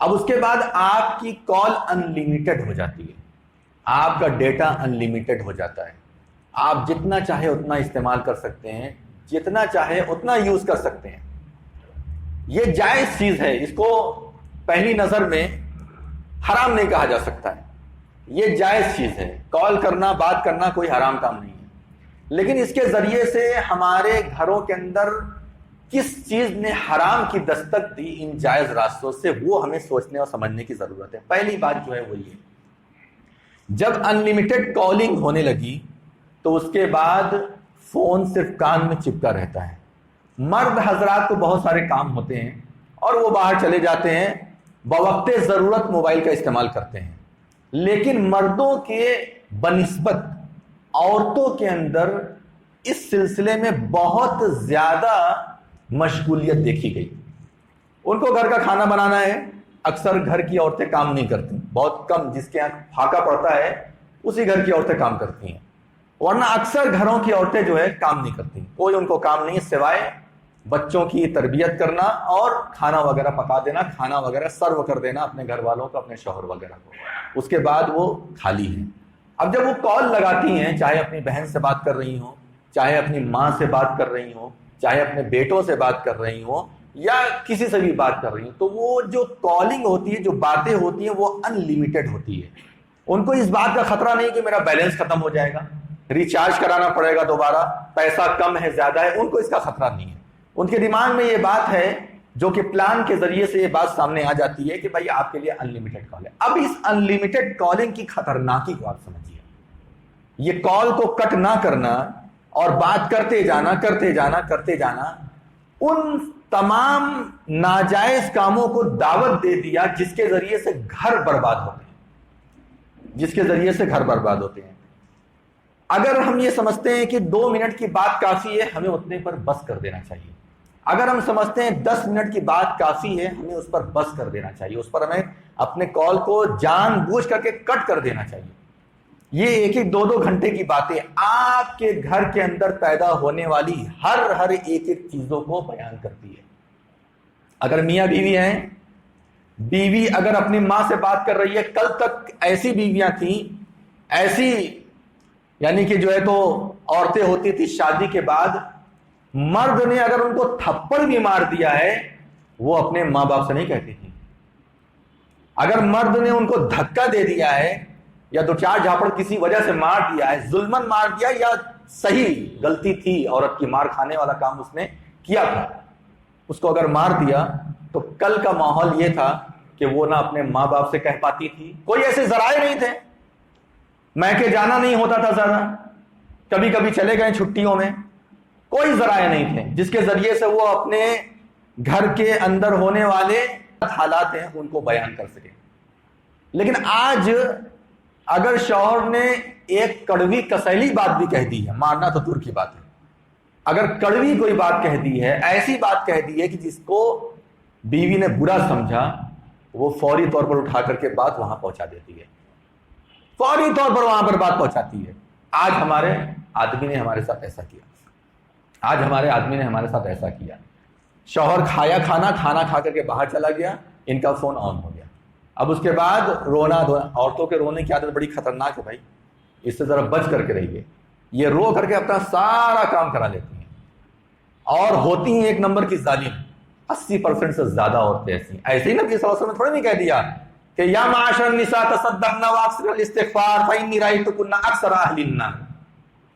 अब उसके बाद आपकी कॉल अनलिमिटेड हो जाती है, आपका डेटा अनलिमिटेड हो जाता है, आप जितना चाहे उतना इस्तेमाल कर सकते हैं, जितना चाहे उतना यूज कर सकते हैं। ये जायज चीज है, इसको पहली नजर में हराम नहीं कहा जा सकता है, ये जायज चीज है। कॉल करना, बात करना कोई हराम काम नहीं है, लेकिन इसके जरिए से हमारे घरों के अंदर किस चीज ने हराम की दस्तक दी इन जायज रास्तों से, वो हमें सोचने और समझने की जरूरत है। पहली बात जो है वो ये, जब अनलिमिटेड कॉलिंग होने लगी तो उसके बाद फोन सिर्फ कान में चिपका रहता है। मर्द हजरात को बहुत सारे काम होते हैं और वो बाहर चले जाते हैं, बवक्ते जरूरत मोबाइल का इस्तेमाल करते हैं, लेकिन मर्दों के बनिस्बत औरतों के अंदर इस सिलसिले में बहुत ज्यादा मशगूलियत देखी गई। उनको घर का खाना बनाना है, अक्सर घर की औरतें काम नहीं करती, बहुत कम, जिसके यहाँ फाका पड़ता है उसी घर की औरतें काम करती हैं, वरना अक्सर घरों की औरतें जो है काम नहीं करती। कोई उनको काम नहीं सिवाय बच्चों की तरबियत करना और खाना वगैरह पका देना, खाना वगैरह सर्व कर देना अपने घर वालों को, अपने शौहर वगैरह को, उसके बाद वो खाली है। अब जब वो कॉल लगाती हैं, चाहे अपनी बहन से बात कर रही हो, चाहे अपनी माँ से बात कर रही हो, चाहे अपने बेटों से बात कर रही हो, या किसी से भी बात कर रही हो, तो वो जो कॉलिंग होती है, जो बातें होती हैं, वो अनलिमिटेड होती है। उनको इस बात का खतरा नहीं कि मेरा बैलेंस खत्म हो जाएगा, रिचार्ज कराना पड़ेगा दोबारा, पैसा कम है ज्यादा है, उनको इसका खतरा नहीं है। उनके दिमाग में ये बात है, जो कि प्लान के जरिए से ये बात सामने आ जाती है कि भाई आपके लिए अनलिमिटेड कॉल है। अब इस अनलिमिटेड कॉलिंग की खतरनाकी को आप समझिए। ये कॉल को कट ना करना और बात करते जाना करते जाना करते जाना, उन तमाम नाजायज कामों को दावत दे दिया जिसके जरिए से घर बर्बाद होते हैं, जिसके जरिए से घर बर्बाद होते हैं। अगर हम ये समझते हैं कि 2 मिनट की बात काफी है, हमें उतने पर बस कर देना चाहिए। अगर हम समझते हैं 10 मिनट की बात काफी है, हमें उस पर बस कर देना चाहिए, उस पर हमें अपने कॉल को जानबूझ करके कट कर देना चाहिए। ये 1-1, 2-2 घंटे की बातें आपके घर के अंदर पैदा होने वाली हर एक चीजों को बयान करती है। अगर मियां बीवी हैं, बीवी अगर अपनी मां से बात कर रही है, कल तक ऐसी बीवियां थी, ऐसी यानी कि जो है तो औरतें होती थी शादी के बाद, मर्द ने अगर उनको थप्पड़ भी मार दिया है, वो अपने मां बाप से नहीं कहती थी। अगर मर्द ने उनको धक्का दे दिया है या 2-4 झापड़ किसी वजह से मार दिया है, जुल्मन मार दिया, या सही गलती थी औरत की, मार खाने वाला काम उसने किया था, उसको अगर मार दिया, तो कल का माहौल यह था कि वो ना अपने मां बाप से कह पाती थी, कोई ऐसे जराए नहीं थे, मैके जाना नहीं होता था ज्यादा, कभी कभी चले गए छुट्टियों में, कोई जराए नहीं थे जिसके जरिए से वो अपने घर के अंदर होने वाले हालात हैं उनको बयान कर सके। लेकिन आज अगर शौहर ने एक कड़वी कसैली बात भी कह दी है, मारना तो दूर की बात है, अगर कड़वी कोई बात कह दी है, ऐसी बात कह दी है कि जिसको बीवी ने बुरा समझा, वो फौरी तौर पर उठा करके बात वहां पहुंचा देती है, फौरी तौर पर वहां पर बात पहुंचाती है। आज हमारे आदमी ने हमारे साथ ऐसा किया, आज हमारे आदमी ने हमारे साथ ऐसा किया। शौहर खाया खाना खा करके बाहर चला गया, इनका फोन ऑन हो गया। अब उसके बाद रोना, औरतों के रोने की आदत बड़ी खतरनाक है भाई, इससे जरा बच करके रहिए। ये रो करके अपना सारा काम करा लेती हैं और होती हैं एक नंबर की जालिम। 80% से ज्यादा औरतें ऐसी। ऐसे ही नबी सल्लल्लाहु अलैहि वसल्लम ने थोड़ी नहीं कह दिया कि या माशर निसा तसद्दक़ना व अक्सरल इस्तिग़फ़ार फ़इन्नी रअयतुकुन्ना अक्सर अहलिन नार।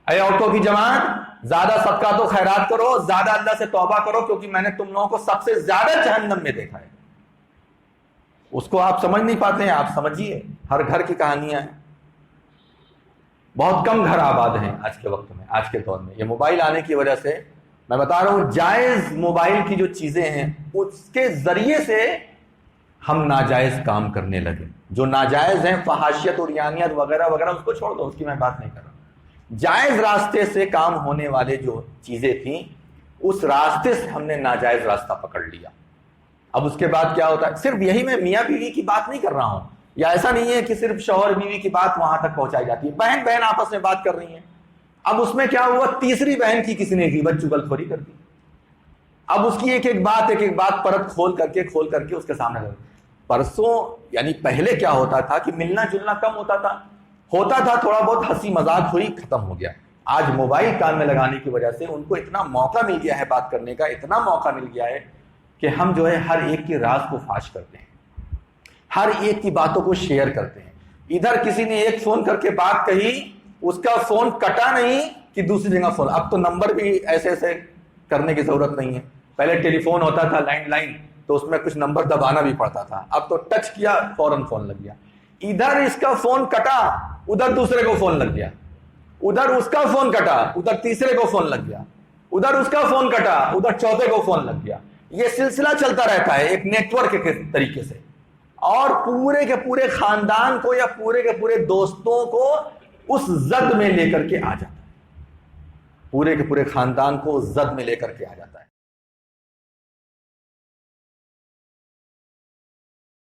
ऐ औरतों की जमात, ज्यादा सदका तो खैरात करो, ज्यादा अल्लाह से तौबा करो, क्योंकि मैंने तुम लोगों को सबसे ज्यादा जहन्नम में देखा है। उसको आप समझ नहीं पाते हैं, आप समझिए, हर घर की कहानियां हैं। बहुत कम घर आबाद हैं आज के वक्त में, आज के दौर में। ये मोबाइल आने की वजह से मैं बता रहा हूं, जायज मोबाइल की जो चीजें हैं उसके जरिए से हम नाजायज काम करने लगे। जो नाजायज हैं, फहाशियत और यानियत वगैरह वगैरह, उसको छोड़ दो, उसकी मैं बात नहीं कर रहा। जायज रास्ते से काम होने वाले जो चीजें थी, उस रास्ते से हमने नाजायज रास्ता पकड़ लिया। अब उसके बाद क्या होता है, सिर्फ यही मैं मियाँ बीवी की बात नहीं कर रहा हूं, या ऐसा नहीं है कि सिर्फ शौहर बीवी की बात वहां तक पहुंचाई जाती है। बहन बहन आपस में बात कर रही है, अब उसमें क्या हुआ, तीसरी बहन की किसी ने ग़ीबत चुगलखोरी कर दी। अब उसकी एक एक बात परत खोल करके उसके सामने रख। परसों यानी पहले क्या होता था कि मिलना जुलना कम होता था थोड़ा बहुत हंसी मजाक हुई, खत्म हो गया। आज मोबाइल कान में लगाने की वजह से उनको इतना मौका मिल गया है बात करने का, इतना मौका मिल गया है कि हम जो है हर एक के राज को फाश करते हैं, हर एक की बातों को शेयर करते हैं। इधर किसी ने एक फोन करके बात कही, उसका फोन कटा नहीं कि दूसरी जगह फोन। अब तो नंबर भी ऐसे ऐसे करने की जरूरत नहीं है। पहले टेलीफोन होता था लैंडलाइन, तो उसमें कुछ नंबर दबाना भी पड़ता था। अब तो टच किया फौरन फोन लग गया। इधर इसका फोन कटा, उधर दूसरे को फोन लग गया, उधर उसका फोन कटा, उधर तीसरे को फोन लग गया, उधर उसका फोन कटा, उधर चौथे को फोन लग गया। ये सिलसिला चलता रहता है एक नेटवर्क के तरीके से, और पूरे के पूरे खानदान को या पूरे के पूरे दोस्तों को उस जद में लेकर के आ जाता है, पूरे के पूरे खानदान को उस जद में लेकर के आ जाता है।